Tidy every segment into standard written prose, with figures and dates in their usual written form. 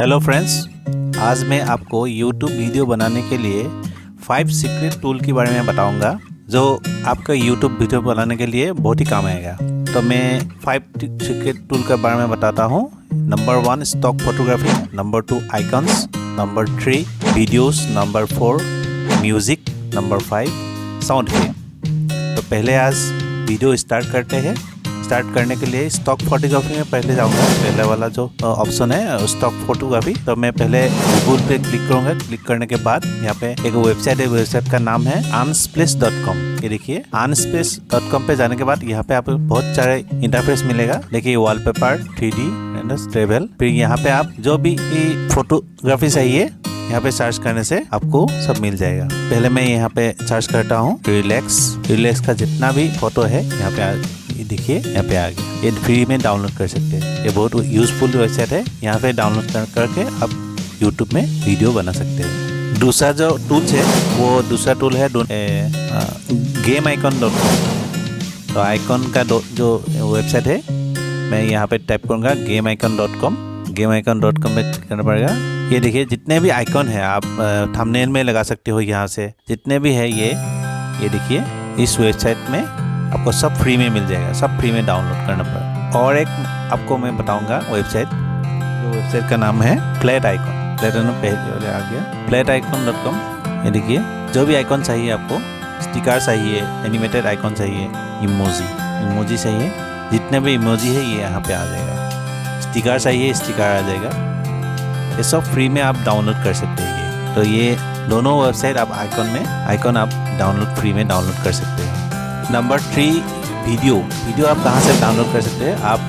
Hello friends, आज मैं आपको YouTube वीडियो बनाने के लिए 5 सीक्रेट टूल के बारे में बताऊंगा जो आपका YouTube वीडियो बनाने के लिए बहुत ही काम आएगा। तो मैं 5 सीक्रेट टूल के बारे में बताता हूं। Number 1 stock photography, number 2 icons, number 3 videos, number 4 music, number 5 sound effect. तो पहले आज वीडियो स्टार्ट करते हैं। स्टार्ट करने के लिए स्टॉक फोटोग्राफी में पहले जाऊंगा। पहले वाला जो ऑप्शन है स्टॉक फोटोग्राफी, तो मैं पहले गूगल पे क्लिक करूंगा। क्लिक करने के बाद यहाँ पे एक वेबसाइट है, वेबसाइट का नाम है unsplash.com। ये देखिए unsplash.com पे जाने के बाद यहाँ पे आपको बहुत सारे इंटरफेस मिलेगा। देखिए वॉलपेपर, 3D, ट्रेवल। फिर यहाँ पे आप जो भी फोटोग्राफी चाहिए यहाँ पे सर्च करने से आपको सब मिल जाएगा। पहले मैं यहाँ पे सर्च करता हूँ रिलैक्स का जितना भी फोटो है यहाँ पे देखिए, यहाँ पे आ गया। ये फ्री में डाउनलोड कर सकते हैं। ये बहुत यूजफुल वेबसाइट है। यहाँ पे डाउनलोड करके आप यूट्यूब में वीडियो बना सकते हैं। दूसरा जो टूल्स है वो दूसरा टूल है GameIcon.com। तो आइकॉन का जो वेबसाइट है मैं यहाँ पे टाइप करूँगा GameIcon.com। GameIcon.com में क्लिक करना पड़ेगा। ये देखिए जितने भी आइकॉन है आप थंबनेल में लगा सकते हो। यहाँ से जितने भी है ये देखिए इस वेबसाइट में आपको सब फ्री में मिल जाएगा। सब फ्री में डाउनलोड करना पड़ेगा। और एक आपको मैं बताऊंगा वेबसाइट, जो वेबसाइट का नाम है फ्लैट आइकॉन। पहले आ गया flaticon.com। ये देखिए जो भी आइकॉन चाहिए आपको, स्टिकर चाहिए, एनिमेटेड आइकॉन चाहिए, इमोजी चाहिए, जितने भी इमोजी है ये यहाँ पे आ जाएगा। स्टिकर चाहिए, स्टिकर आ जाएगा। ये सब फ्री में आप डाउनलोड कर सकते हैं। तो ये दोनों वेबसाइट आप आइकॉन आप फ्री में डाउनलोड कर सकते हैं। नंबर 3 वीडियो आप कहाँ से डाउनलोड कर सकते हैं। आप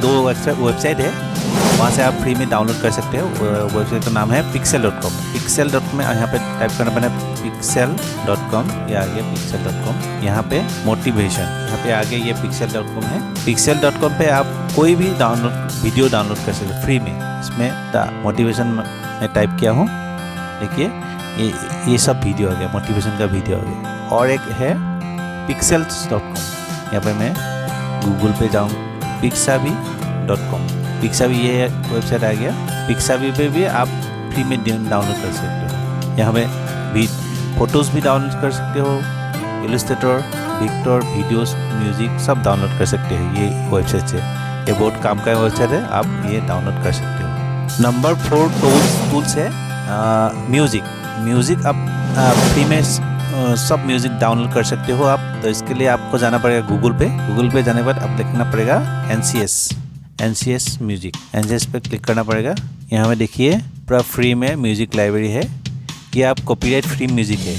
दो वेबसाइट है, वहाँ से आप फ्री में डाउनलोड कर सकते हो। वेबसाइट का नाम है pixel.com। pixel.com में यहाँ पे टाइप करना पड़ेगा pixel.com। ये आ गया pixel.com। यहाँ पे मोटिवेशन, यहाँ पे आगे ये pixel.com है। pixel.com पे आप कोई भी वीडियो डाउनलोड कर सकते हो फ्री में। इसमें मोटिवेशन में टाइप किया हूँ, देखिए ये सब वीडियो आ गया, मोटिवेशन का वीडियो आ गया। और एक है pixels.com। यहाँ पे मैं गूगल पे जाऊँ pixabay.com। pixabay ये वेबसाइट आ गया। pixabay पे भी आप फ्री में डाउनलोड कर सकते हो। यहाँ पे भी फोटोज़ भी डाउनलोड कर सकते हो, इलस्ट्रेटर, विक्टर, वीडियोस, म्यूजिक सब डाउनलोड कर सकते हो ये वेबसाइट से। ये बहुत काम का वेबसाइट है, आप ये डाउनलोड कर सकते हो। नंबर 4 टूल्स है म्यूजिक आप फ्री में सब म्यूजिक डाउनलोड कर सकते हो आप। तो इसके लिए आपको जाना पड़ेगा गूगल पे जाने के बाद आप लिखना पड़ेगा NCS म्यूजिक। NCS पे क्लिक करना पड़ेगा। यहाँ में देखिए पूरा फ्री में म्यूजिक लाइब्रेरी है। ये आप कॉपीराइट फ्री म्यूजिक है।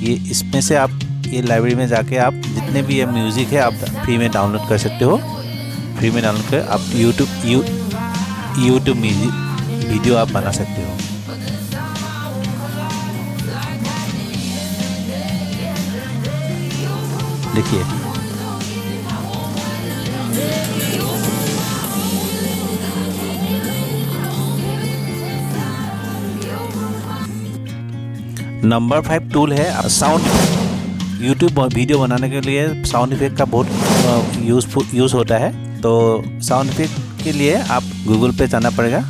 ये इसमें से आप ये लाइब्रेरी में जाके आप जितने भी ये म्यूजिक है आप फ्री में डाउनलोड कर सकते हो। फ्री में डाउनलोड कर आप यूट्यूब म्यूजिक वीडियो आप बना सकते हो। देखिए नंबर 5 टूल है साउंड। यूट्यूब वीडियो बनाने के लिए साउंड इफेक्ट का बहुत यूज़ होता है। तो साउंड इफेक्ट के लिए आप गूगल पे जाना पड़ेगा।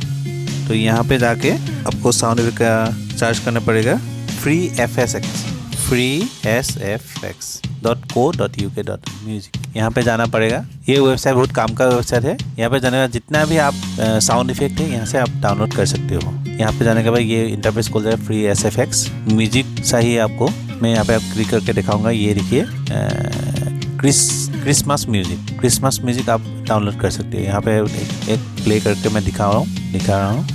तो यहाँ पे जाके आपको साउंड इफेक्ट का सर्च करना पड़ेगा freesfx.co.uk.music। यहाँ पे जाना पड़ेगा। ये वेबसाइट बहुत काम का वेबसाइट है। यहाँ पे जाने का जितना भी आप साउंड इफेक्ट है यहाँ से आप डाउनलोड कर सकते हो। यहाँ पे जाने के बाद ये इंटरफेस खोल जाएगा FreeSFX। म्यूजिक चाहिए आपको, मैं यहाँ पे आप क्लिक करके दिखाऊंगा। ये देखिए क्रिसमस म्यूजिक आप डाउनलोड कर सकते हैं। यहाँ पे एक प्ले करके मैं दिखा रहा हूँ।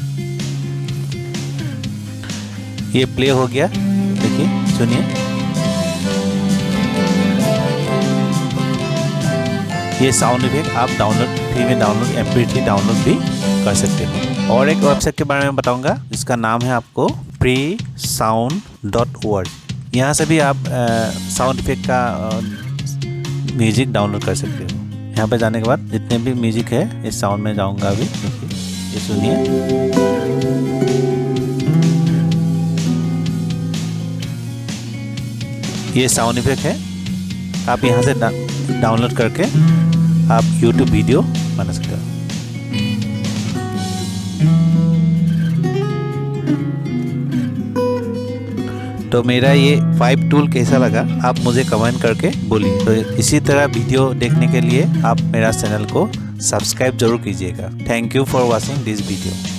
ये प्ले हो गया, देखिए सुनिए। ये साउंड इफेक्ट आप फ्री में MP3 डाउनलोड भी कर सकते हो। और एक वेबसाइट के बारे में बताऊंगा जिसका नाम है आपको freesound.org। यहाँ से भी आप साउंड इफेक्ट का म्यूजिक डाउनलोड कर सकते हो। यहाँ पे जाने के बाद जितने भी म्यूजिक है इस साउंड में जाऊंगा अभी, देखिए ये सुनिए। ये साउंड इफेक्ट है, आप यहाँ से डाउनलोड करके आप YouTube वीडियो बना सकते हो। तो मेरा ये 5 टूल कैसा लगा आप मुझे कमेंट करके बोलिए। तो इसी तरह वीडियो देखने के लिए आप मेरा चैनल को सब्सक्राइब जरूर कीजिएगा। Thank you for watching this video.